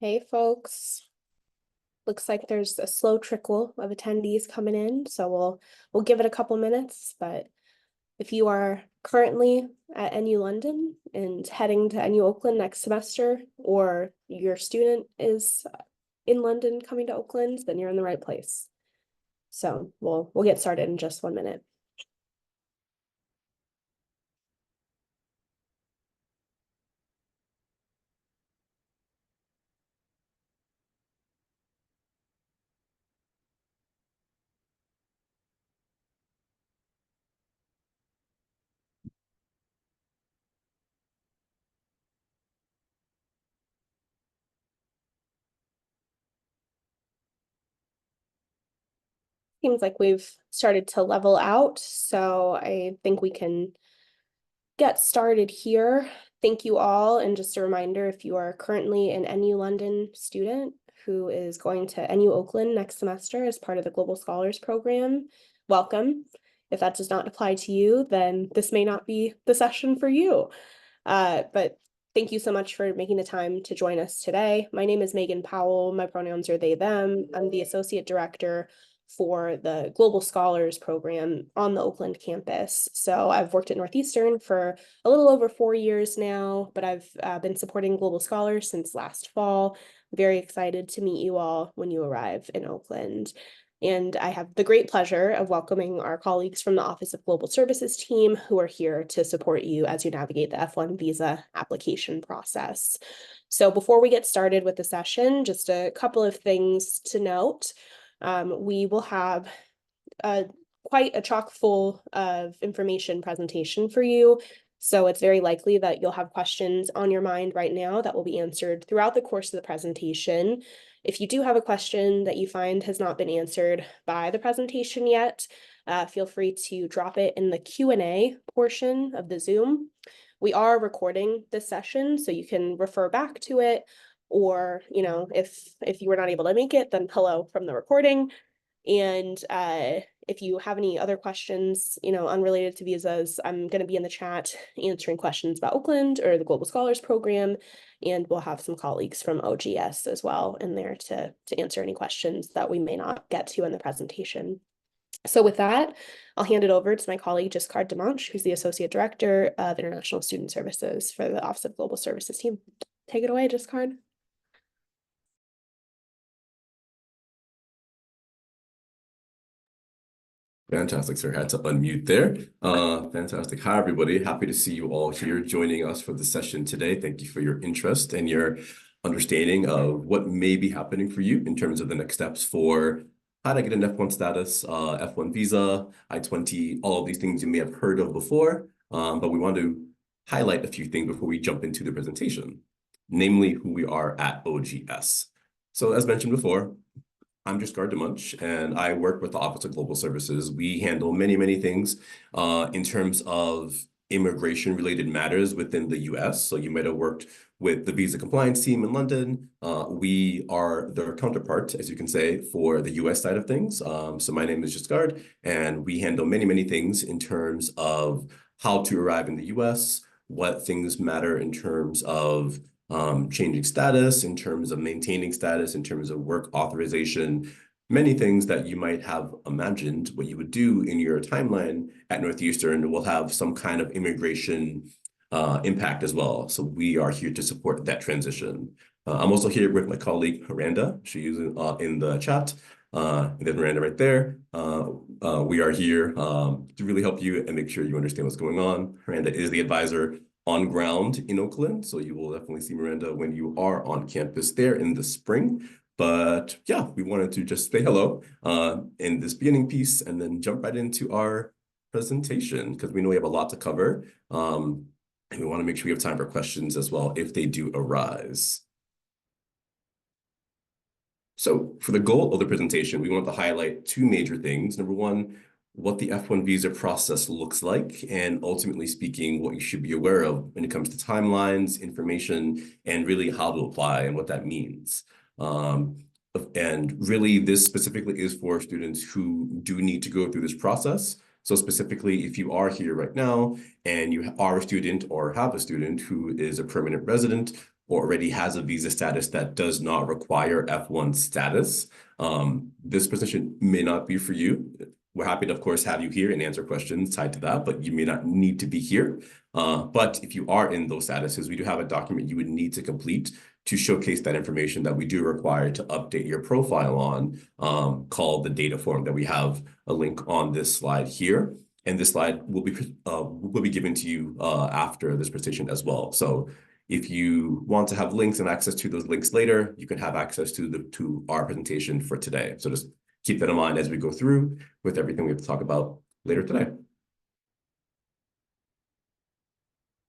Hey, folks. Looks like there's a slow trickle of attendees coming in, so we'll give it a couple minutes. But if you are currently at NU London and heading to NU Oakland next semester, or your student is in London coming to Oakland, then you're in the right place. So we'll get started in just 1 minute. Seems like we've started to level out, so I think we can get started here. Thank you all, and just a reminder, if you are currently an NU London student who is going to NU Oakland next semester as part of the Global Scholars Program, welcome. If that does not apply to you, then this may not be the session for you. But thank you so much for making the time to join us today. My name is Megan Powell. My pronouns are they, them. I'm the Associate Director for the Global Scholars Program on the Oakland campus. So I've worked at Northeastern for a little over 4 years now, but I've been supporting Global Scholars since last fall. Very excited to meet you all when you arrive in Oakland. And I have the great pleasure of welcoming our colleagues from the Office of Global Services team who are here to support you as you navigate the F1 visa application process. So before we get started with the session, just a couple of things to note. We will have quite a chock full of information presentation for you. So it's very likely that you'll have questions on your mind right now that will be answered throughout the course of the presentation. If you do have a question that you find has not been answered by the presentation yet, feel free to drop it in the Q&A portion of the Zoom. We are recording this session, so you can refer back to it, or, if you were not able to make it, then hello from the recording. And if you have any other questions, unrelated to visas, I'm going to be in the chat answering questions about Oakland or the Global Scholars Program, and we'll have some colleagues from OGS as well in there to answer any questions that we may not get to in the presentation. So with that, I'll hand it over to my colleague, Giscard Demanche, who's the Associate Director of International Student Services for the Office of Global Services team. Take it away, Giscard. Fantastic, sir. Had to unmute there. Fantastic. Hi, everybody. Happy to see you all here joining us for the session today. Thank you for your interest and your understanding of what may be happening for you in terms of the next steps for how to get an F1 status, F1 visa, I-20, all of these things you may have heard of before. But we want to highlight a few things before we jump into the presentation, namely who we are at OGS. So as mentioned before, I'm Giscard Demanche, and I work with the Office of Global Services. We handle many, many things in terms of immigration-related matters within the US. So you might have worked with the visa compliance team in London. We are their counterpart, as you can say, for the US side of things. So my name is Giscard, and we handle many, many things in terms of how to arrive in the US, what things matter in terms of changing status, in terms of maintaining status, in terms of work authorization, many things that you might have imagined what you would do in your timeline at Northeastern will have some kind of immigration impact as well. So we are here to support that transition. I'm also here with my colleague, Miranda. She's in the chat. There's Miranda right there. We are here to really help you and make sure you understand what's going on. Miranda is the advisor on ground in Oakland, so you will definitely see Miranda when you are on campus there in the spring. But yeah, we wanted to just say hello in this beginning piece and then jump right into our presentation because we know we have a lot to cover. And we want to make sure we have time for questions as well if they do arise. So for the goal of the presentation, we want to highlight two major things. Number one, what the F1 visa process looks like, and ultimately speaking, what you should be aware of when it comes to timelines, information, and really how to apply and what that means. And really, this specifically is for students who do need to go through this process. So specifically, if you are here right now and you are a student or have a student who is a permanent resident or already has a visa status that does not require F1 status, this position may not be for you. We're happy to, of course, have you here and answer questions tied to that, but you may not need to be here. But if you are in those statuses, we do have a document you would need to complete to showcase that information that we do require to update your profile on, called the data form that we have a link on this slide here. And this slide will be given to you after this presentation as well. So if you want to have links and access to those links later, you can have access to our presentation for today. So just keep that in mind as we go through with everything we have to talk about later today.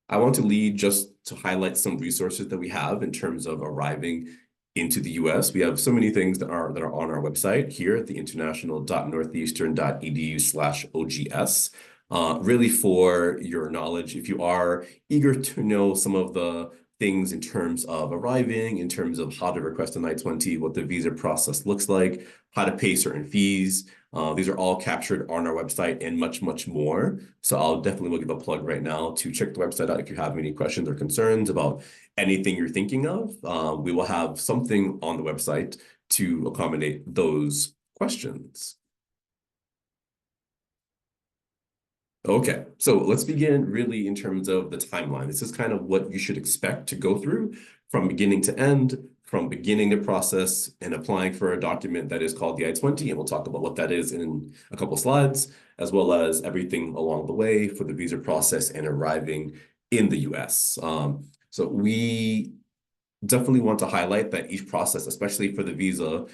I want to lead just to highlight some resources that we have in terms of arriving into the US. We have so many things that are on our website here at the international.northeastern.edu/OGS. Really for your knowledge, if you are eager to know some of the things in terms of arriving, in terms of how to request an I-20, what the visa process looks like, how to pay certain fees. These are all captured on our website and much, much more. So I'll definitely give a plug right now to check the website out if you have any questions or concerns about anything you're thinking of. We will have something on the website to accommodate those questions. Okay, so let's begin really in terms of the timeline. This is kind of what you should expect to go through from beginning to end, from beginning the process and applying for a document that is called the I-20, and we'll talk about what that is in a couple slides, as well as everything along the way for the visa process and arriving in the US. So we definitely want to highlight that each process, especially for the visa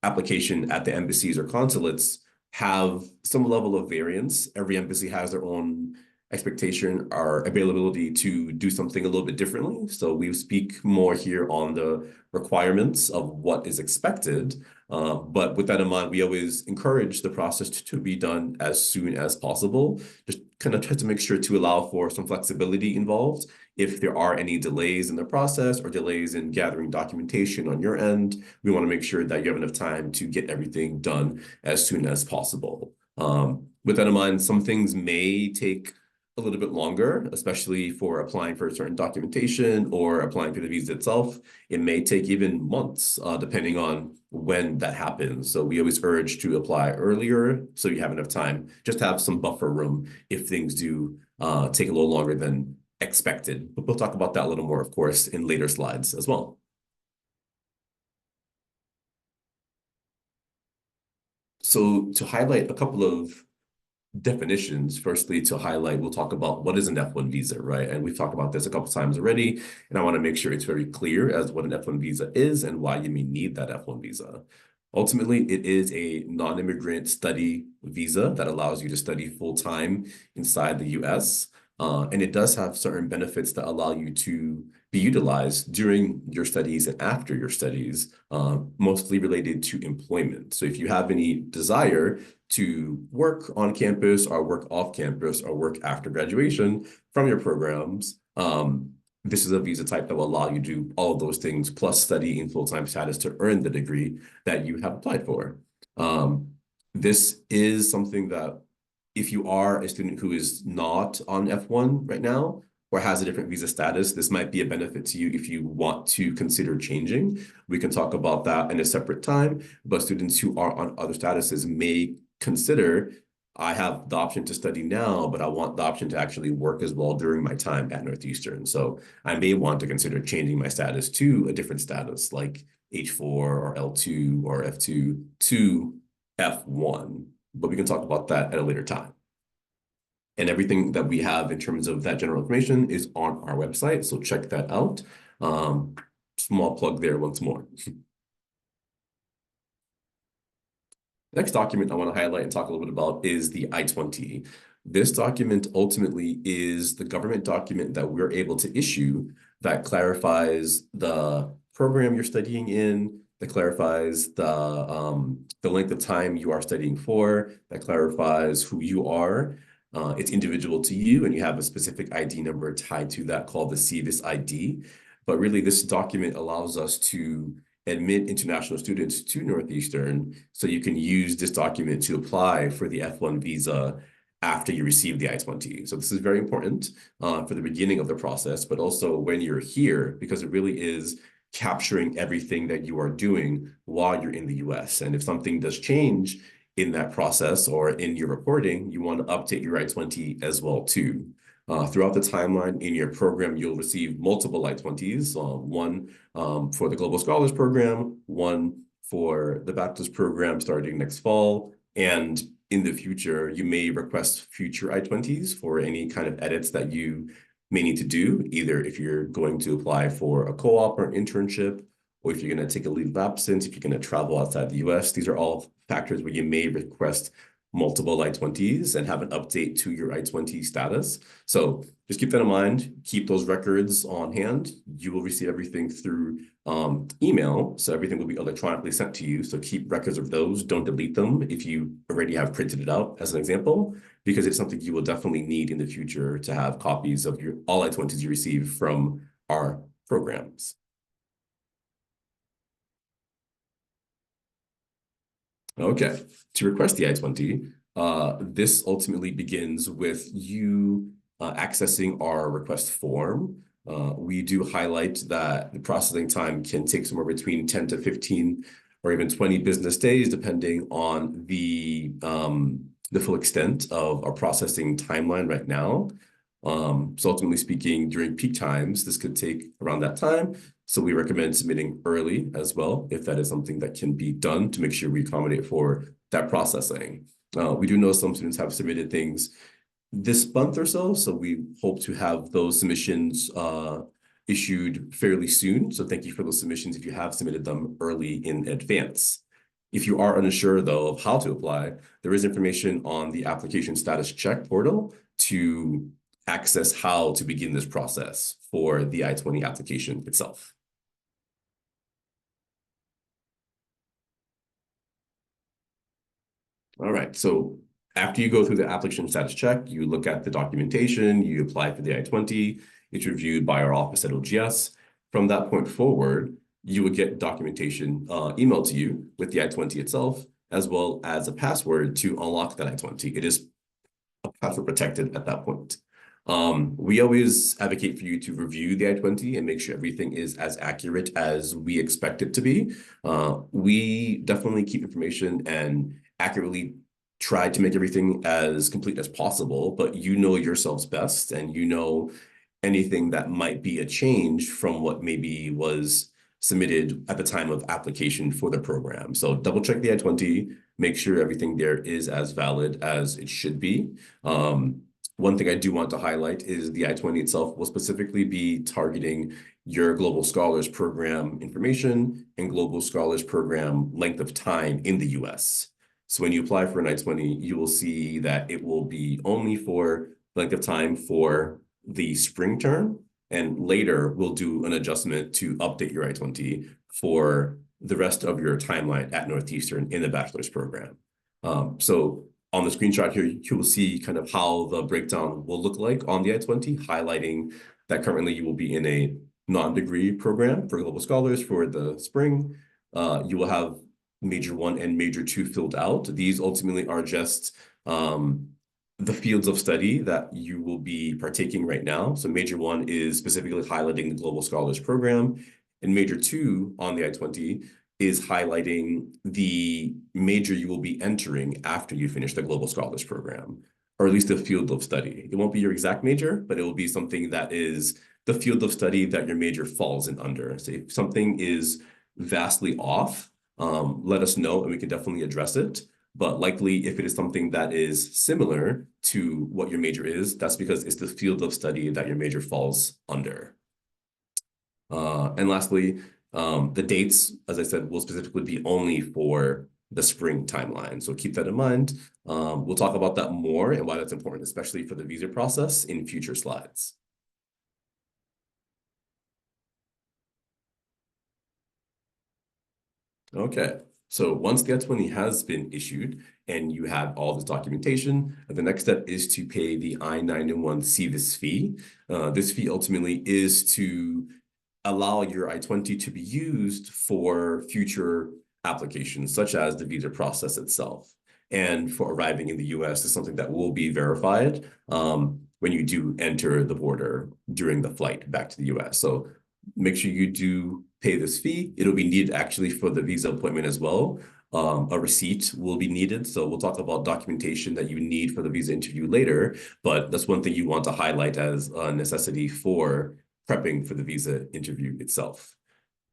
application at the embassies or consulates, have some level of variance. Every embassy has their own expectation or availability to do something a little bit differently. So we speak more here on the requirements of what is expected. But with that in mind, we always encourage the process to be done as soon as possible. Just kind of try to make sure to allow for some flexibility involved. If there are any delays in the process or delays in gathering documentation on your end, we want to make sure that you have enough time to get everything done as soon as possible. With that in mind, some things may take a little bit longer, especially for applying for certain documentation or applying for the visa itself. It may take even months, depending on when that happens. So we always urge to apply earlier so you have enough time, just to have some buffer room if things do take a little longer than expected. But we'll talk about that a little more, of course, in later slides as well. So to highlight a couple of definitions, firstly, to highlight, we'll talk about what is an F1 visa, right? And we've talked about this a couple times already, and I want to make sure it's very clear as what an F1 visa is and why you may need that F1 visa. Ultimately, it is a non-immigrant study visa that allows you to study full-time inside the US. And it does have certain benefits that allow you to be utilized during your studies and after your studies, mostly related to employment. So if you have any desire to work on campus or work off campus or work after graduation from your programs, this is a visa type that will allow you to do all of those things, plus study in full-time status to earn the degree that you have applied for. This is something that if you are a student who is not on F1 right now or has a different visa status, this might be a benefit to you if you want to consider changing. We can talk about that in a separate time, but students who are on other statuses may consider, I have the option to study now, but I want the option to actually work as well during my time at Northeastern. So I may want to consider changing my status to a different status like H4 or L2 or F2 to F1. But we can talk about that at a later time. And everything that we have in terms of that general information is on our website, so check that out. Small plug there once more. Next document I want to highlight and talk a little bit about is the I-20. This document ultimately is the government document that we're able to issue that clarifies the program you're studying in, that clarifies the length of time you are studying for, that clarifies who you are. It's individual to you, and you have a specific ID number tied to that called the CVIS ID. But really, this document allows us to admit international students to Northeastern, so you can use this document to apply for the F1 visa after you receive the I-20. So this is very important for the beginning of the process, but also when you're here, because it really is capturing everything that you are doing while you're in the US. And if something does change in that process or in your reporting, you want to update your I-20 as well too. Throughout the timeline in your program, you'll receive multiple I-20s, one for the Global Scholars Program, one for the bachelor's program starting next fall, and in the future, you may request future I-20s for any kind of edits that you may need to do, either if you're going to apply for a co-op or an internship, or if you're going to take a leave of absence, if you're going to travel outside the US. These are all factors where you may request multiple I-20s and have an update to your I-20 status. So just keep that in mind. Keep those records on hand. You will receive everything through email, so everything will be electronically sent to you. So keep records of those. Don't delete them if you already have printed it out, as an example, because it's something you will definitely need in the future to have copies of your all I-20s you receive from our programs. Okay, to request the I-20, this ultimately begins with you accessing our request form. We do highlight that the processing time can take somewhere between 10 to 15 or even 20 business days, depending on the full extent of our processing timeline right now. So ultimately speaking, during peak times, this could take around that time. So we recommend submitting early as well, if that is something that can be done to make sure we accommodate for that processing. We do know some students have submitted things this month or so, so we hope to have those submissions issued fairly soon. So thank you for those submissions if you have submitted them early in advance. If you are unsure, though, of how to apply, there is information on the application status check portal to access how to begin this process for the I-20 application itself. All right, so after you go through the application status check, you look at the documentation, you apply for the I-20, it's reviewed by our office at OGS. From that point forward, you would get documentation emailed to you with the I-20 itself, as well as a password to unlock that I-20. It is password protected at that point. We always advocate for you to review the I-20 and make sure everything is as accurate as we expect it to be. We definitely keep information and accurately try to make everything as complete as possible, but you know yourselves best, and you know anything that might be a change from what maybe was submitted at the time of application for the program. So double check the I-20, make sure everything there is as valid as it should be. One thing I do want to highlight is the I-20 itself will specifically be targeting your Global Scholars Program information and Global Scholars Program length of time in the US. So when you apply for an I-20, you will see that it will be only for length of time for the spring term, and later we'll do an adjustment to update your I-20 for the rest of your timeline at Northeastern in the bachelor's program. So on the screenshot here, you will see kind of how the breakdown will look like on the I-20, highlighting that currently you will be in a non-degree program for Global Scholars for the spring. You will have Major 1 and Major 2 filled out. These ultimately are just the fields of study that you will be partaking right now. So Major 1 is specifically highlighting the Global Scholars Program, and Major 2 on the I-20 is highlighting the major you will be entering after you finish the Global Scholars Program, or at least the field of study. It won't be your exact major, but it will be something that is the field of study that your major falls in under. So if something is vastly off, let us know and we can definitely address it. But likely, if it is something that is similar to what your major is, that's because it's the field of study that your major falls under. And lastly, the dates, as I said, will specifically be only for the spring timeline. So keep that in mind. We'll talk about that more and why that's important, especially for the visa process in future slides. Okay, so once the I-20 has been issued and you have all this documentation, the next step is to pay the I-901 CVIS fee. This fee ultimately is to allow your I-20 to be used for future applications, such as the visa process itself. and for arriving in the US is something that will be verified when you do enter the border during the flight back to the US. So make sure you do pay this fee. It'll be needed actually for the visa appointment as well. A receipt will be needed. So we'll talk about documentation that you need for the visa interview later, but that's one thing you want to highlight as a necessity for prepping for the visa interview itself.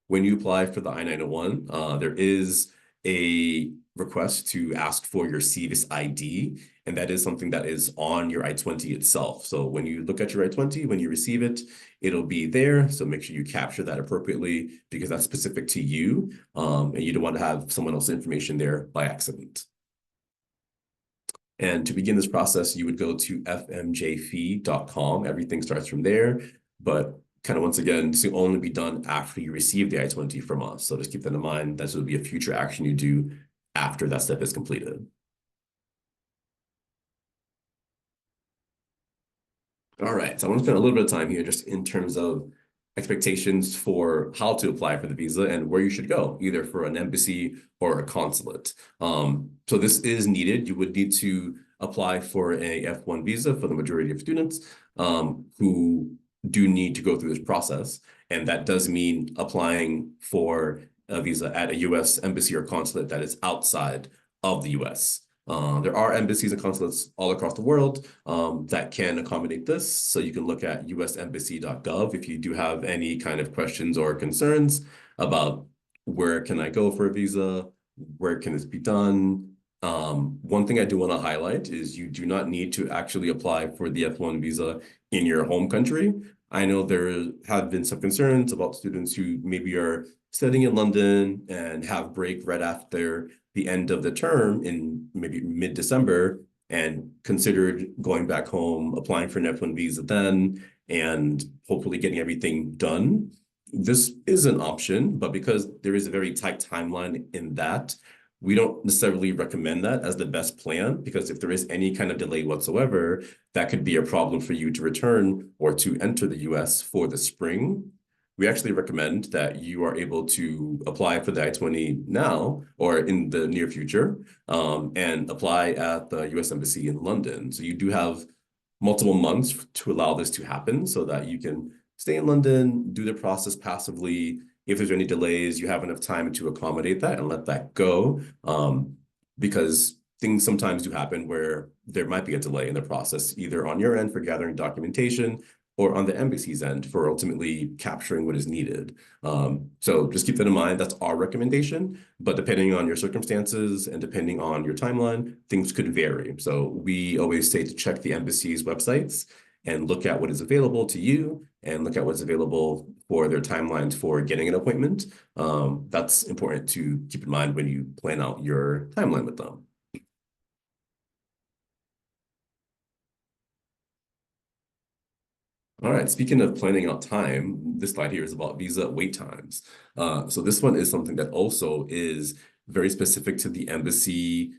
When you apply for the I-901, there is a request to ask for your CVIS ID, and that is something that is on your I-20 itself. So when you look at your I-20, when you receive it, it'll be there. So make sure you capture that appropriately because that's specific to you, and you don't want to have someone else's information there by accident. And to begin this process, you would go to fmjfee.com. Everything starts from there, but kind of once again, this will only be done after you receive the I-20 from us. So just keep that in mind. That will be a future action you do after that step is completed. All right, so I want to spend a little bit of time here just in terms of expectations for how to apply for the visa and where you should go, either for an embassy or a consulate. So this is needed. You would need to apply for a F1 visa for the majority of students who do need to go through this process. And that does mean applying for a visa at a US embassy or consulate that is outside of the US. There are embassies and consulates all across the world that can accommodate this. So you can look at usembassy.gov if you do have any kind of questions or concerns about where can I go for a visa, where can this be done. One thing I do want to highlight is you do not need to actually apply for the F1 visa in your home country. I know there have been some concerns about students who maybe are studying in London and have break right after the end of the term in maybe mid-December and considered going back home, applying for an F1 visa then, and hopefully getting everything done. This is an option, but because there is a very tight timeline in that, we don't necessarily recommend that as the best plan, because if there is any kind of delay whatsoever, that could be a problem for you to return or to enter the US for the spring. We actually recommend that you are able to apply for the I-20 now or in the near future and apply at the US Embassy in London. So you do have multiple months to allow this to happen so that you can stay in London, do the process passively. If there's any delays, you have enough time to accommodate that and let that go because things sometimes do happen where there might be a delay in the process, either on your end for gathering documentation or on the embassy's end for ultimately capturing what is needed. So just keep that in mind. That's our recommendation, but depending on your circumstances and depending on your timeline, things could vary. So we always say to check the embassy's websites and look at what is available to you and look at what's available for their timelines for getting an appointment. That's important to keep in mind when you plan out your timeline with them. All right, speaking of planning out time, this slide here is about visa wait times. So this one is something that also is very specific to the embassy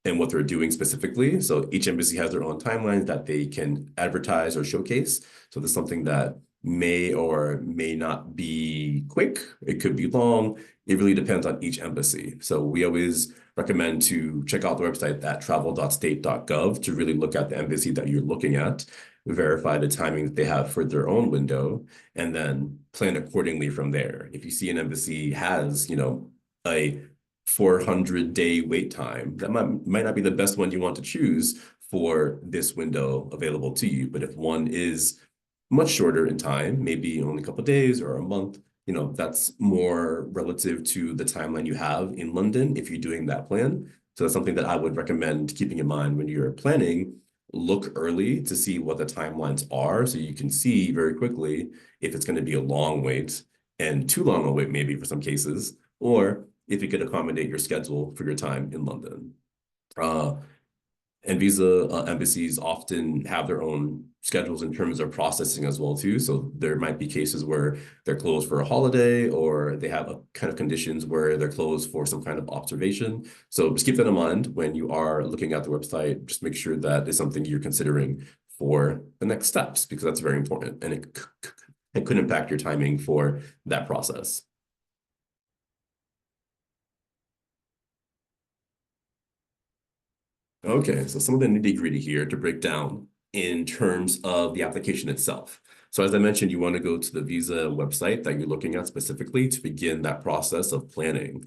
and what they're doing specifically. So each embassy has their own timelines that they can advertise or showcase. So this is something that may or may not be quick. It could be long. It really depends on each embassy. So we always recommend to check out the website at travel.state.gov to really look at the embassy that you're looking at, verify the timing that they have for their own window, and then plan accordingly from there. If you see an embassy has, a 400-day wait time, that might not be the best one you want to choose for this window available to you. But if one is much shorter in time, maybe only a couple of days or a month, that's more relative to the timeline you have in London if you're doing that plan. So that's something that I would recommend keeping in mind when you're planning. Look early to see what the timelines are so you can see very quickly if it's going to be a long wait and too long a wait maybe for some cases, or if you could accommodate your schedule for your time in London. And visa embassies often have their own schedules in terms of processing as well too. So there might be cases where they're closed for a holiday or they have a kind of conditions where they're closed for some kind of observation. So just keep that in mind when you are looking at the website. Just make sure that is something you're considering for the next steps because that's very important and it could impact your timing for that process. Okay, so some of the nitty-gritty here to break down in terms of the application itself. So as I mentioned, you want to go to the visa website that you're looking at specifically to begin that process of planning.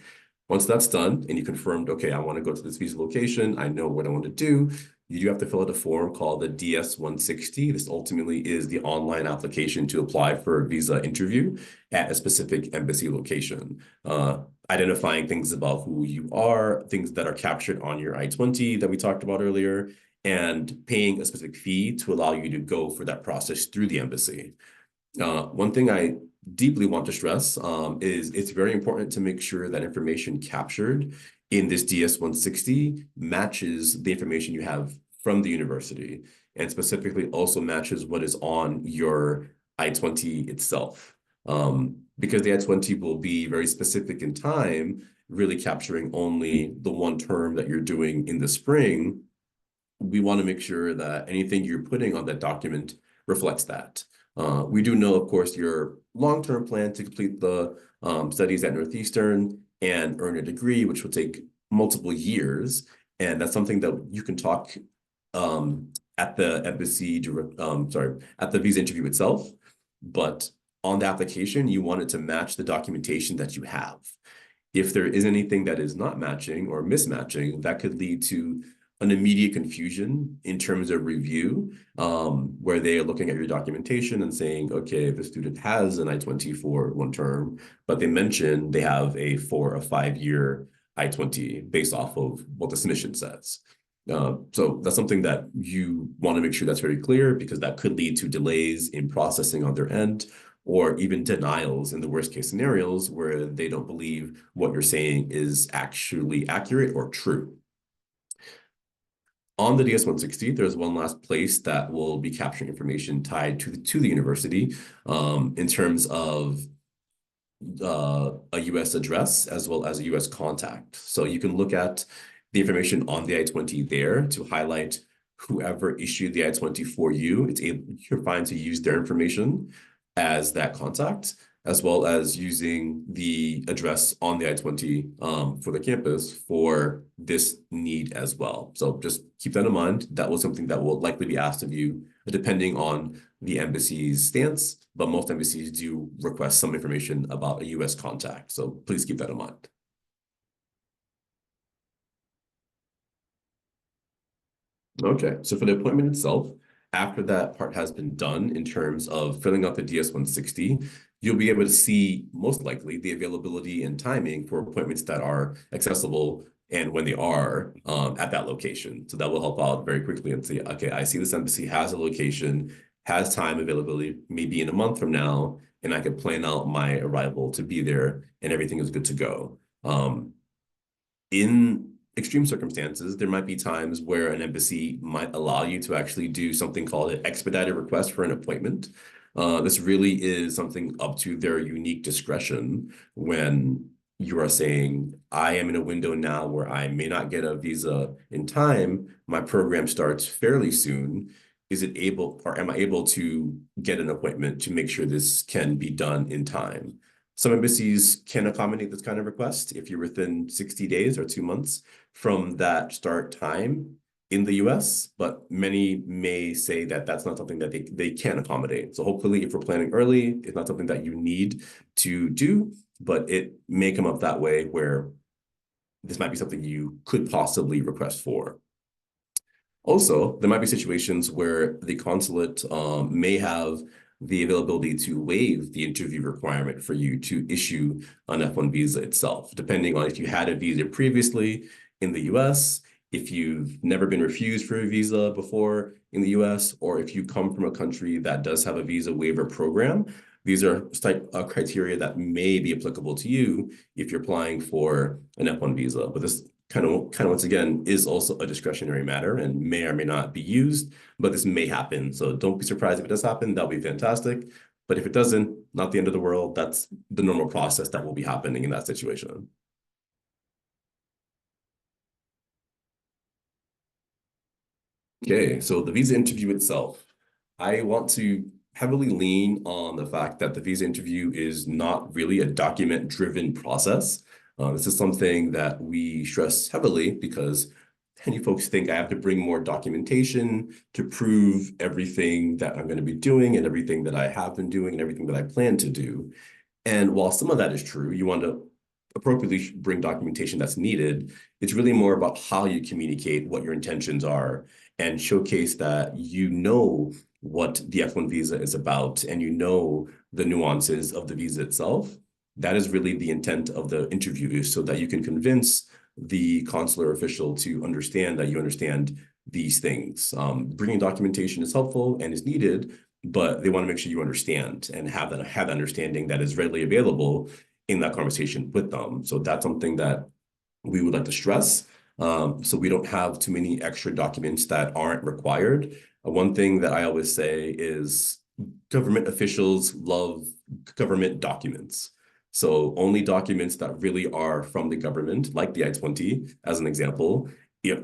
Once that's done and you confirmed, okay, I want to go to this visa location, I know what I want to do, you do have to fill out a form called the DS-160. This ultimately is the online application to apply for a visa interview at a specific embassy location. Identifying things about who you are, things that are captured on your I-20 that we talked about earlier, and paying a specific fee to allow you to go for that process through the embassy. One thing I deeply want to stress is it's very important to make sure that information captured in this DS-160 matches the information you have from the university, and specifically also matches what is on your I-20 itself. Because the I-20 will be very specific in time, really capturing only the one term that you're doing in the spring. We want to make sure that anything you're putting on that document reflects that. We do know, of course, your long-term plan to complete the studies at Northeastern and earn a degree, which will take multiple years. And that's something that you can talk at the embassy, at the visa interview itself. But on the application, you want it to match the documentation that you have. If there is anything that is not matching or mismatching, that could lead to an immediate confusion in terms of review, where they are looking at your documentation and saying, okay, the student has an I-20 for one term, but they mention they have a 4 or 5 year I-20 based off of what the submission says. So that's something that you want to make sure that's very clear, because that could lead to delays in processing on their end, or even denials in the worst case scenarios where they don't believe what you're saying is actually accurate or true. On the DS-160, there's one last place that will be capturing information tied to the university in terms of a US address as well as a US contact. So you can look at the information on the I-20 there to highlight whoever issued the I-20 for you. You're fine to use their information as that contact, as well as using the address on the I-20 for the campus for this need as well. So just keep that in mind. That was something that will likely be asked of you, depending on the embassy's stance, but most embassies do request some information about a US contact. So please keep that in mind. Okay, so for the appointment itself, after that part has been done in terms of filling out the DS-160, you'll be able to see most likely the availability and timing for appointments that are accessible and when they are at that location. So that will help out very quickly and say, okay, I see this embassy has a location, has time availability, maybe in a month from now, and I can plan out my arrival to be there and everything is good to go. In extreme circumstances, there might be times where an embassy might allow you to actually do something called an expedited request for an appointment. This really is something up to their unique discretion when you are saying, I am in a window now where I may not get a visa in time. My program starts fairly soon. Is it able, or am I able to get an appointment to make sure this can be done in time? Some embassies can accommodate this kind of request if you're within 60 days or 2 months from that start time in the US, but many may say that that's not something that they can accommodate. So hopefully if we're planning early, it's not something that you need to do, but it may come up that way where this might be something you could possibly request for. Also, there might be situations where the consulate may have the availability to waive the interview requirement for you to issue an F1 visa itself, depending on if you had a visa previously in the US, if you've never been refused for a visa before in the US, or if you come from a country that does have a visa waiver program. These are type of criteria that may be applicable to you if you're applying for an F1 visa. But this kind of once again is also a discretionary matter and may or may not be used, but this may happen. So don't be surprised if it does happen. That'll be fantastic. But if it doesn't, not the end of the world. That's the normal process that will be happening in that situation. Okay, so the visa interview itself, I want to heavily lean on the fact that the visa interview is not really a document-driven process. This is something that we stress heavily because Any folks think I have to bring more documentation to prove everything that I'm going to be doing and everything that I have been doing and everything that I plan to do. And while some of that is true, you want to appropriately bring documentation that's needed. It's really more about how you communicate what your intentions are and showcase that you know what the F1 visa is about and you know the nuances of the visa itself. That is really the intent of the interview, is so that you can convince the consular official to understand that you understand these things. Bringing documentation is helpful and is needed, but they want to make sure you understand and have that understanding that is readily available in that conversation with them. So that's something that we would like to stress. So we don't have too many extra documents that aren't required. One thing that I always say is government officials love government documents. So only documents that really are from the government, like the I-20, as an example,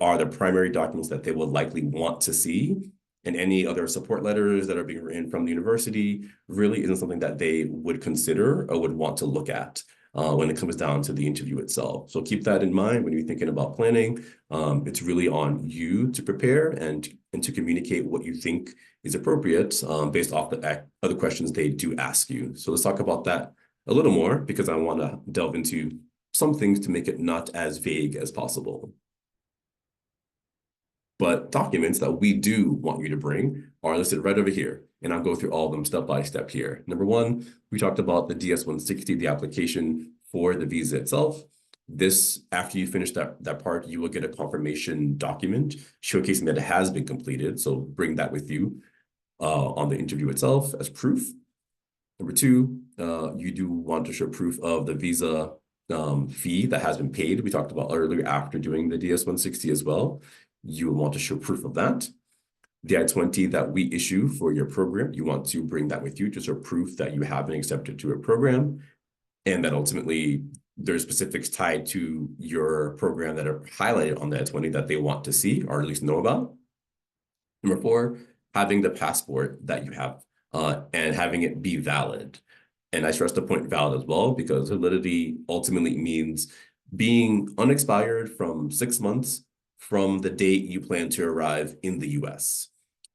are the primary documents that they will likely want to see. And any other support letters that are being written from the university really isn't something that they would consider or would want to look at when it comes down to the interview itself. So keep that in mind when you're thinking about planning. It's really on you to prepare and to communicate what you think is appropriate based off the other questions they do ask you. So let's talk about that a little more, because I want to delve into some things to make it not as vague as possible. But documents that we do want you to bring are listed right over here. And I'll go through all of them step by step here. Number one, we talked about the DS-160, the application for the visa itself. This, after you finish that part, you will get a confirmation document showcasing that it has been completed. So bring that with you on the interview itself as proof. Number two, you do want to show proof of the visa fee that has been paid. We talked about earlier after doing the DS-160 as well. You will want to show proof of that. The I-20 that we issue for your program, you want to bring that with you to show proof that you have been accepted to a program, and that ultimately there's specifics tied to your program that are highlighted on the I-20 that they want to see or at least know about. Number four, having the passport that you have and having it be valid. And I stress the point valid as well, because validity ultimately means being unexpired from 6 months from the date you plan to arrive in the US.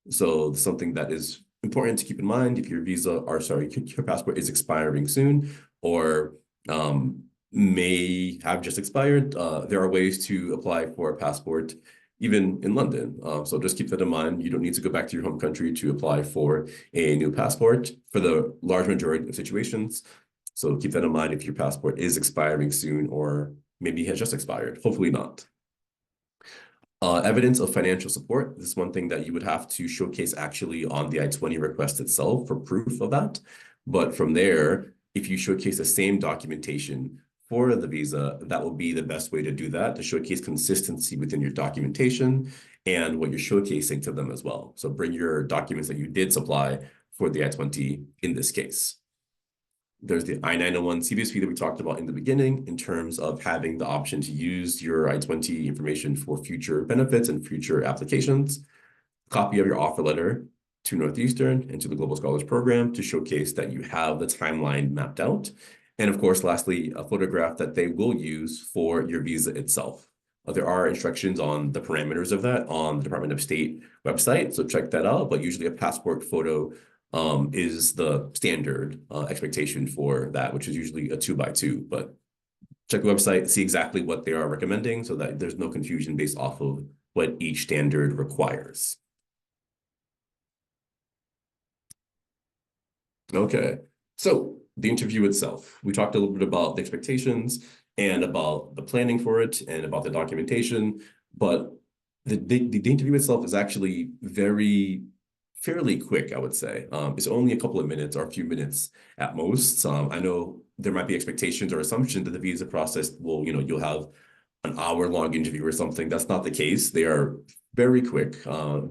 So something that is important to keep in mind if your your passport is expiring soon or may have just expired, there are ways to apply for a passport even in London. So just keep that in mind. You don't need to go back to your home country to apply for a new passport for the large majority of situations. So keep that in mind if your passport is expiring soon or maybe has just expired. Hopefully not. Evidence of financial support. This is one thing that you would have to showcase actually on the I-20 request itself for proof of that. But from there, if you showcase the same documentation for the visa, that will be the best way to do that, to showcase consistency within your documentation and what you're showcasing to them as well. So bring your documents that you did supply for the I-20 in this case. There's the I-901 CBSP that we talked about in the beginning in terms of having the option to use your I-20 information for future benefits and future applications. Copy of your offer letter to Northeastern and to the Global Scholars Program to showcase that you have the timeline mapped out. And of course, lastly, a photograph that they will use for your visa itself. There are instructions on the parameters of that on the Department of State website, so check that out. But usually a passport photo is the standard expectation for that, which is usually a 2x2. But check the website, see exactly what they are recommending so that there's no confusion based off of what each standard requires. Okay, so the interview itself. We talked a little bit about the expectations and about the planning for it and about the documentation, but the interview itself is actually fairly quick, I would say. It's only a couple of minutes or a few minutes at most. I know there might be expectations or assumptions that the visa process will, you'll have an hour-long interview or something. That's not the case. They are very quick.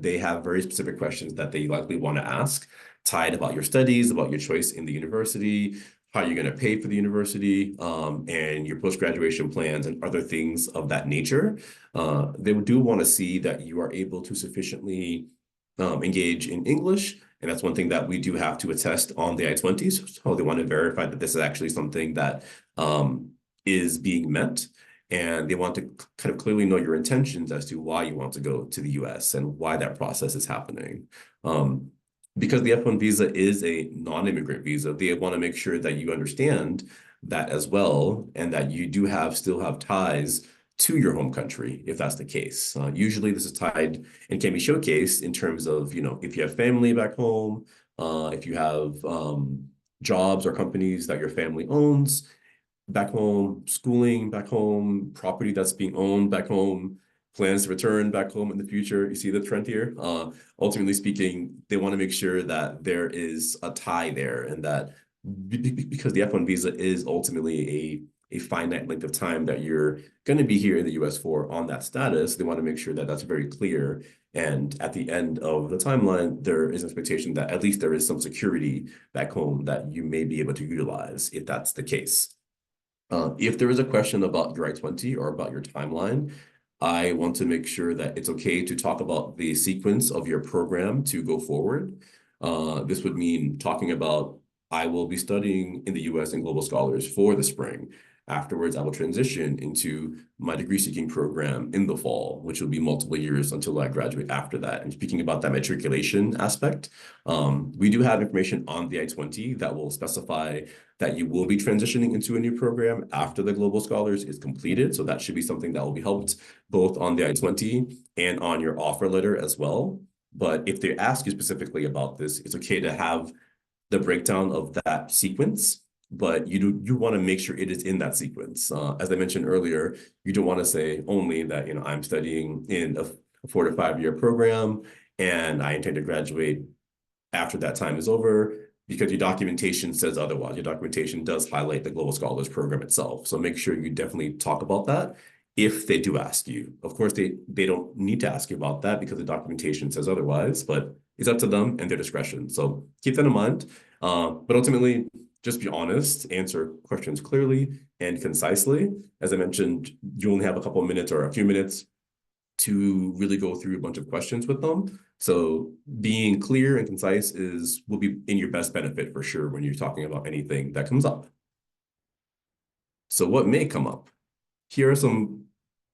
They have very specific questions that they likely want to ask, tied about your studies, about your choice in the university, how you're going to pay for the university, and your post-graduation plans and other things of that nature. They do want to see that you are able to sufficiently engage in English. And that's one thing that we do have to attest on the I-20s. So they want to verify that this is actually something that is being met. and they want to kind of clearly know your intentions as to why you want to go to the US and why that process is happening. Because the F1 visa is a non-immigrant visa, they want to make sure that you understand that as well, and that you do still have ties to your home country, if that's the case. Usually this is tied and can be showcased in terms of, if you have family back home, if you have jobs or companies that your family owns back home, schooling back home, property that's being owned back home, plans to return back home in the future. You see the trend here? Ultimately speaking, they want to make sure that there is a tie there, and that because the F1 visa is ultimately a finite length of time that you're going to be here in the US for on that status, they want to make sure that that's very clear. And at the end of the timeline, there is an expectation that at least there is some security back home that you may be able to utilize if that's the case. If there is a question about your I-20 or about your timeline, I want to make sure that it's okay to talk about the sequence of your program to go forward. This would mean talking about, I will be studying in the US and Global Scholars for the spring. Afterwards, I will transition into my degree seeking program in the fall, which will be multiple years until I graduate after that. And speaking about that matriculation aspect, we do have information on the I-20 that will specify that you will be transitioning into a new program after the Global Scholars is completed. So that should be something that will be helped both on the I-20 and on your offer letter as well. But if they ask you specifically about this, it's okay to have the breakdown of that sequence, but you want to make sure it is in that sequence. As I mentioned earlier, you don't want to say only that, I'm studying in a 4 to 5 year program and I intend to graduate after that time is over, because your documentation says otherwise. Your documentation does highlight the Global Scholars Program itself. So make sure you definitely talk about that if they do ask you. Of course, they don't need to ask you about that because the documentation says otherwise, but it's up to them and their discretion. So keep that in mind. But ultimately, just be honest, answer questions clearly and concisely. As I mentioned, you only have a couple of minutes or a few minutes to really go through a bunch of questions with them. So being clear and concise will be in your best benefit for sure when you're talking about anything that comes up. So what may come up? Here are some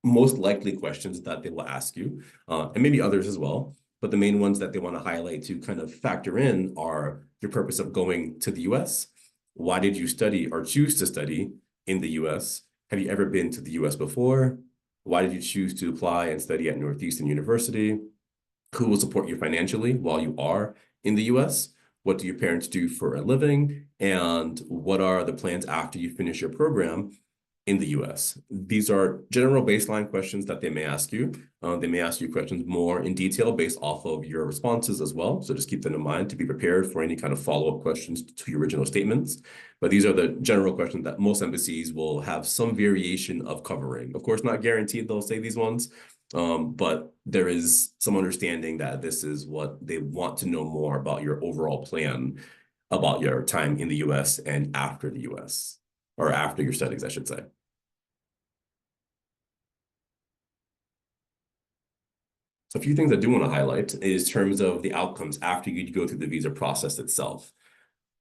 most likely questions that they will ask you, and maybe others as well. But the main ones that they want to highlight to kind of factor in are your purpose of going to the US. Why did you study or choose to study in the US? Have you ever been to the US before? Why did you choose to apply and study at Northeastern University? Who will support you financially while you are in the US? What do your parents do for a living? And what are the plans after you finish your program in the US? These are general baseline questions that they may ask you. They may ask you questions more in detail based off of your responses as well. So just keep them in mind to be prepared for any kind of follow-up questions to your original statements. But these are the general questions that most embassies will have some variation of covering. Of course, not guaranteed they'll say these ones, but there is some understanding that this is what they want to know more about your overall plan about your time in the US and after the US, or after your studies, I should say. So a few things I do want to highlight is terms of the outcomes after you go through the visa process itself.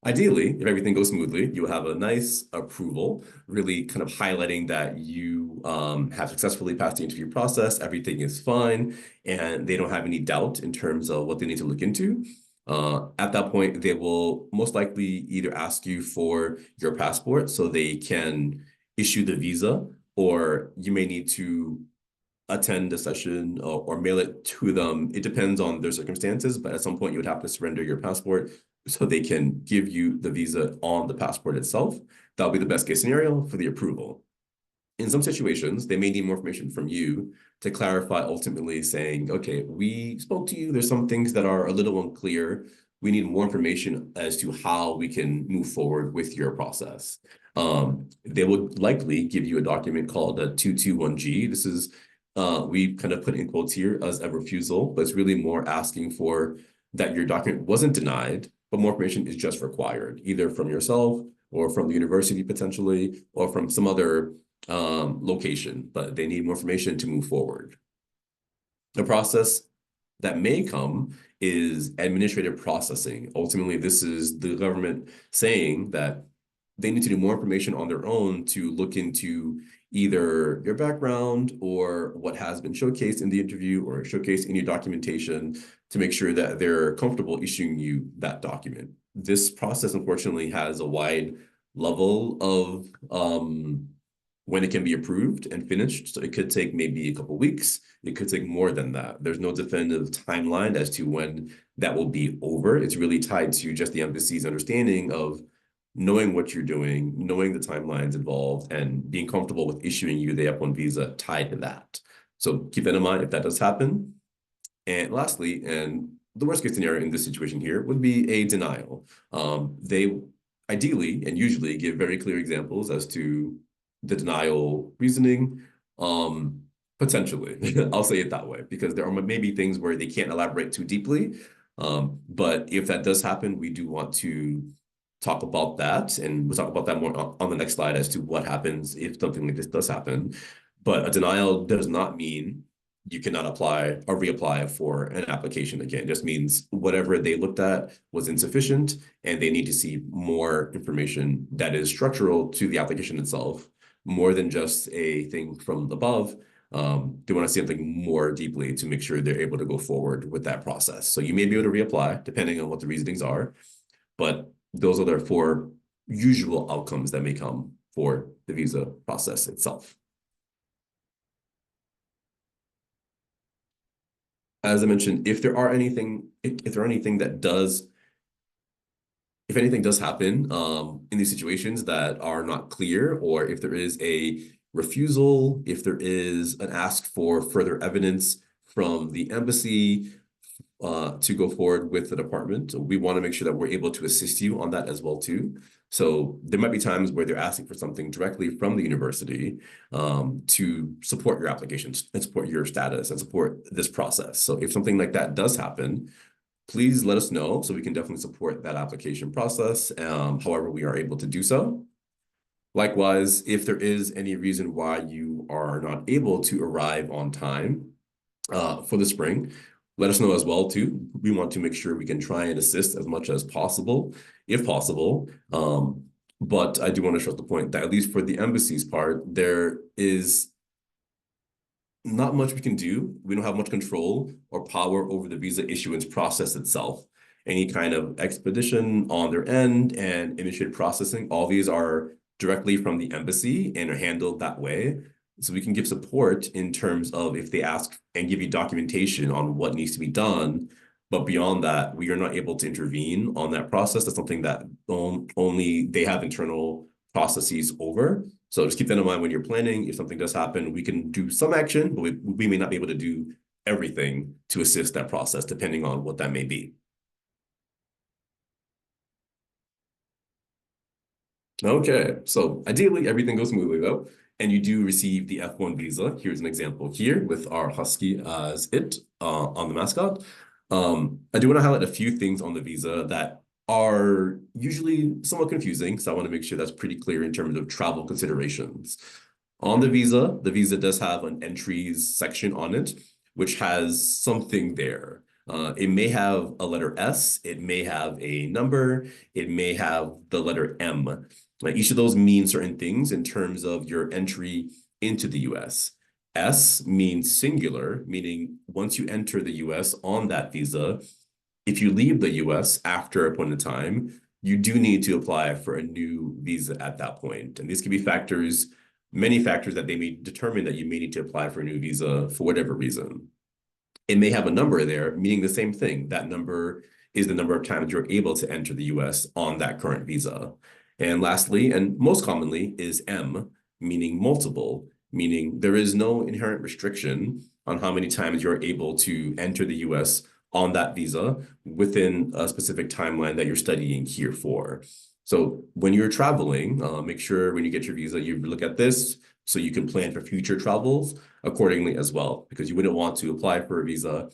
Ideally, if everything goes smoothly, you'll have a nice approval, really kind of highlighting that you have successfully passed the interview process, everything is fine, and they don't have any doubt in terms of what they need to look into. At that point, they will most likely either ask you for your passport so they can issue the visa, or you may need to attend a session or mail it to them. It depends on their circumstances, but at some point you would have to surrender your passport so they can give you the visa on the passport itself. That'll be the best case scenario for the approval. In some situations, they may need more information from you to clarify, ultimately saying, okay, we spoke to you. There's some things that are a little unclear. We need more information as to how we can move forward with your process. They would likely give you a document called a 221G. This is, we kind of put in quotes here as a refusal, but it's really more asking for that your document wasn't denied, but more information is just required, either from yourself or from the university potentially, or from some other location, but they need more information to move forward. The process that may come is administrative processing. Ultimately, this is the government saying that they need to do more information on their own to look into either your background or what has been showcased in the interview or showcased in your documentation to make sure that they're comfortable issuing you that document. This process, unfortunately, has a wide level of when it can be approved and finished. So it could take maybe a couple weeks. It could take more than that. There's no definitive timeline as to when that will be over. It's really tied to just the embassy's understanding of knowing what you're doing, knowing the timelines involved, and being comfortable with issuing you the F1 visa tied to that. So keep that in mind if that does happen. And lastly, and the worst case scenario in this situation here would be a denial. They ideally and usually give very clear examples as to the denial reasoning. Potentially, I'll say it that way, because there are maybe things where they can't elaborate too deeply. But if that does happen, we do want to talk about that, and we'll talk about that more on the next slide as to what happens if something like this does happen. But a denial does not mean you cannot apply or reapply for an application again. It just means whatever they looked at was insufficient and they need to see more information that is structural to the application itself, more than just a thing from above. They want to see something more deeply to make sure they're able to go forward with that process. So you may be able to reapply depending on what the reasonings are, but those are the four usual outcomes that may come for the visa process itself. As I mentioned, if anything does happen in these situations that are not clear, or if there is a refusal, if there is an ask for further evidence from the embassy to go forward with the department, we want to make sure that we're able to assist you on that as well too. So there might be times where they're asking for something directly from the university to support your applications and support your status and support this process. So if something like that does happen, please let us know so we can definitely support that application process, however we are able to do so. Likewise, if there is any reason why you are not able to arrive on time for the spring, let us know as well too. We want to make sure we can try and assist as much as possible, if possible. But I do want to stress the point that at least for the embassy's part, there is not much we can do. We don't have much control or power over the visa issuance process itself. Any kind of expedition on their end and administrative processing, all these are directly from the embassy and are handled that way. So we can give support in terms of if they ask and give you documentation on what needs to be done. But beyond that, we are not able to intervene on that process. That's something that only they have internal processes over. So just keep that in mind when you're planning. If something does happen, we can do some action, but we may not be able to do everything to assist that process, depending on what that may be. Okay, so ideally everything goes smoothly though, and you do receive the F1 visa. Here's an example here with our Husky as it on the mascot. I do want to highlight a few things on the visa that are usually somewhat confusing, so I want to make sure that's pretty clear in terms of travel considerations. On the visa does have an entries section on it, which has something there. It may have a letter S, it may have a number, it may have the letter M. Like each of those mean certain things in terms of your entry into the US. S means singular, meaning once you enter the US on that visa, if you leave the US after a point in time, you do need to apply for a new visa at that point. And these can be factors, many factors that they may determine that you may need to apply for a new visa for whatever reason. It may have a number there, meaning the same thing. That number is the number of times you're able to enter the US on that current visa. And lastly, and most commonly, is M, meaning multiple, meaning there is no inherent restriction on how many times you're able to enter the US on that visa within a specific timeline that you're studying here for. So when you're traveling, make sure when you get your visa, you look at this so you can plan for future travels accordingly as well, because you wouldn't want to apply for a visa,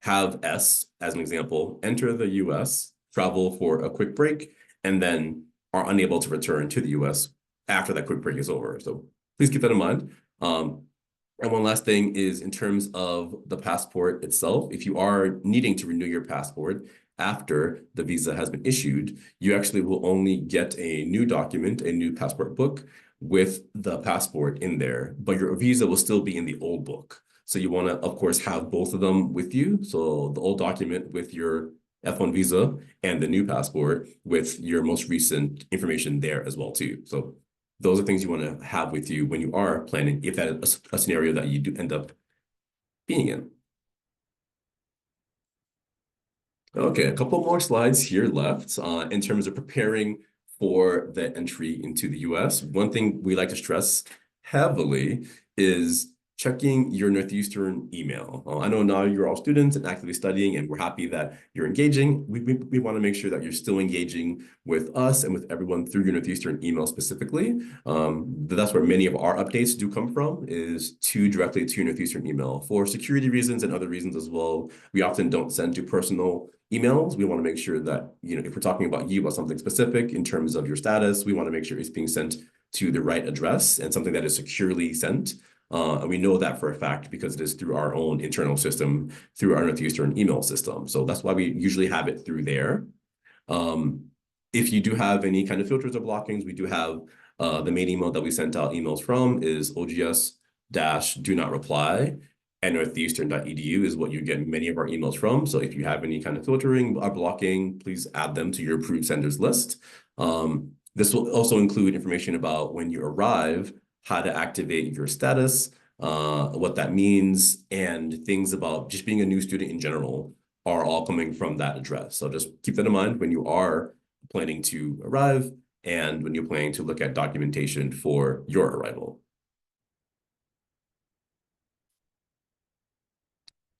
have S as an example, enter the US, travel for a quick break, and then are unable to return to the US after that quick break is over. So please keep that in mind. And one last thing is in terms of the passport itself, if you are needing to renew your passport after the visa has been issued, you actually will only get a new document, a new passport book, with the passport in there, but your visa will still be in the old book. So you want to, of course, have both of them with you. So the old document with your F1 visa and the new passport with your most recent information there as well too. So those are things you want to have with you when you are planning, if that is a scenario that you do end up being in. Okay, a couple more slides here left in terms of preparing for the entry into the US. One thing we like to stress heavily is checking your Northeastern email. I know now you're all students and actively studying, and we're happy that you're engaging. We want to make sure that you're still engaging with us and with everyone through your Northeastern email specifically. That's where many of our updates do come from, is directly to your Northeastern email. For security reasons and other reasons as well, we often don't send to personal emails. We want to make sure that, if we're talking about you about something specific in terms of your status, we want to make sure it's being sent to the right address and something that is securely sent. And we know that for a fact because it is through our own internal system, through our Northeastern email system. So that's why we usually have it through there. If you do have any kind of filters or blockings, we do have the main email that we sent out emails from is ogs-do not reply at northeastern.edu is what you get many of our emails from. So if you have any kind of filtering or blocking, please add them to your approved senders list. This will also include information about when you arrive, how to activate your status, what that means, and things about just being a new student in general are all coming from that address. So just keep that in mind when you are planning to arrive and when you're planning to look at documentation for your arrival.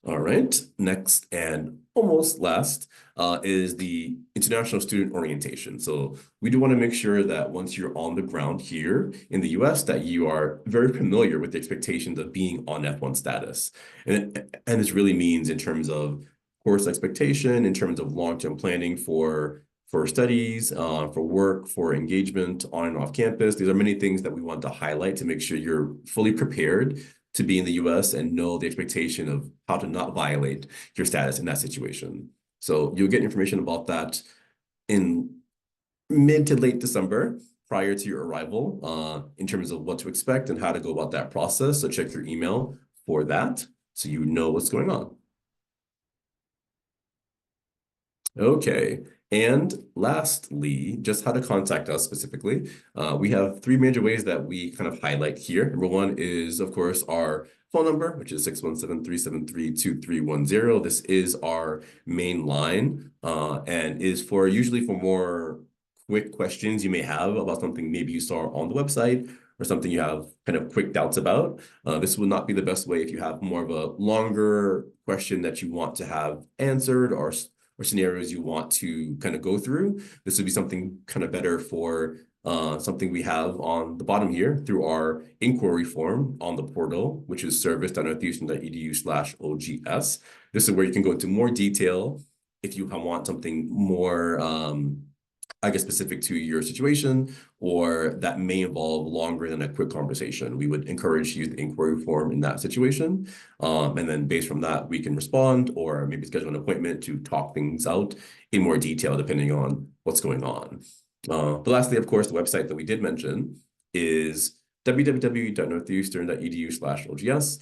All right, next and almost last is the international student orientation. So we do want to make sure that once you're on the ground here in the US, that you are very familiar with the expectations of being on F1 status. And this really means in terms of course expectation, in terms of long-term planning for studies, for work, for engagement on and off campus. These are many things that we want to highlight to make sure you're fully prepared to be in the US and know the expectation of how to not violate your status in that situation. So you'll get information about that in mid to late December prior to your arrival in terms of what to expect and how to go about that process. So check your email for that so you know what's going on. Okay. And lastly, just how to contact us specifically. We have three major ways that we kind of highlight here. Number one is, of course, our phone number, which is 617-373-2310. This is our main line and is usually for more quick questions you may have about something maybe you saw on the website or something you have kind of quick doubts about. This would not be the best way if you have more of a longer question that you want to have answered or scenarios you want to kind of go through. This would be something kind of better for something we have on the bottom here through our inquiry form on the portal, which is service.northeastern.edu/OGS. This is where you can go into more detail if you want something more I guess, specific to your situation, or that may involve longer than a quick conversation. We would encourage you to use the inquiry form in that situation. And then based from that, we can respond or maybe schedule an appointment to talk things out in more detail, depending on what's going on. But lastly, of course, the website that we did mention is www.northeastern.edu/OGS.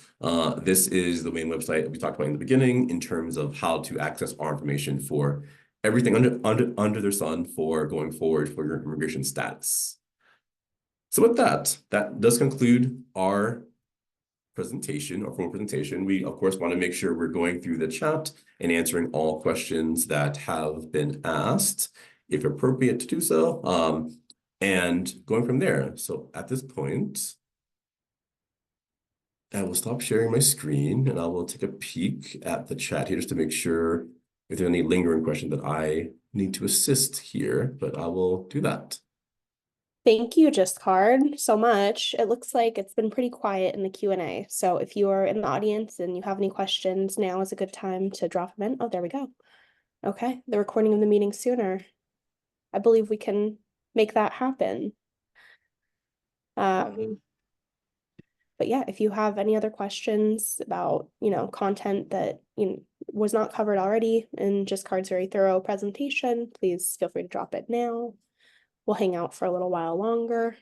This is the main website that we talked about in the beginning in terms of how to access our information for everything under their sun for going forward for your immigration status. So with that does conclude our presentation, our formal presentation. We, of course, want to make sure we're going through the chat and answering all questions that have been asked, if appropriate to do so, and going from there. So at this point, I will stop sharing my screen and I will take a peek at the chat here just to make sure if there's any lingering question that I need to assist here, but I will do that. Thank you, Just Card, so much. It looks like it's been pretty quiet in the Q&A. So if you are in the audience and you have any questions, now is a good time to drop them in. Oh, there we go. Okay, the recording of the meeting sooner. I believe we can make that happen. But yeah, if you have any other questions about, content that was not covered already in Just Card's very thorough presentation, please feel free to drop it now. We'll hang out for a little while longer.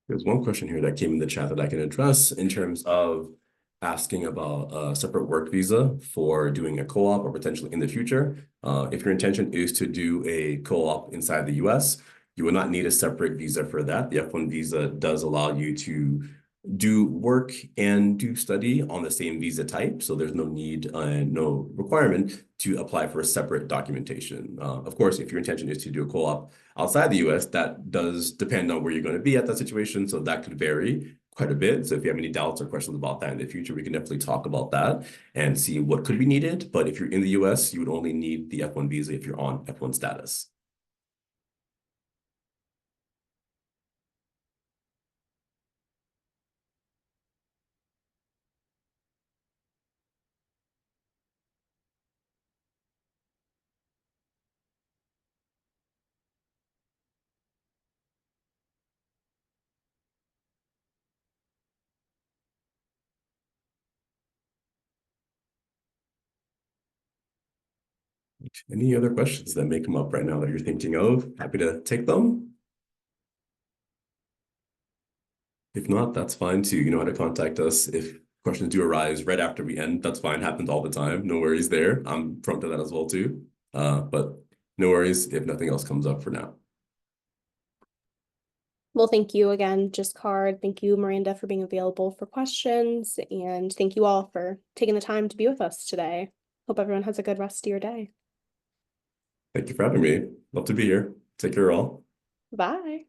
There's one question here that came in the chat that I can address in terms of asking about a separate work visa for doing a co-op or potentially in the future. If your intention is to do a co-op inside the US, you will not need a separate visa for that. The F1 visa does allow you to do work and do study on the same visa type. So there's no need and no requirement to apply for a separate documentation. Of course, if your intention is to do a co-op outside the US, that does depend on where you're going to be at that situation. So that could vary quite a bit. So if you have any doubts or questions about that in the future, we can definitely talk about that and see what could be needed. But if you're in the US, you would only need the F1 visa if you're on F1 status. Any other questions that may come up right now that you're thinking of? Happy to take them. If not, that's fine too. You know how to contact us if questions do arise right after we end. That's fine. Happens all the time. No worries there. I'm prone to that as well too. But no worries if nothing else comes up for now. Well, thank you again, Just Card. Thank you, Miranda, for being available for questions. And thank you all for taking the time to be with us today. Hope everyone has a good rest of your day. Thank you for having me. Love to be here. Take care all. Bye.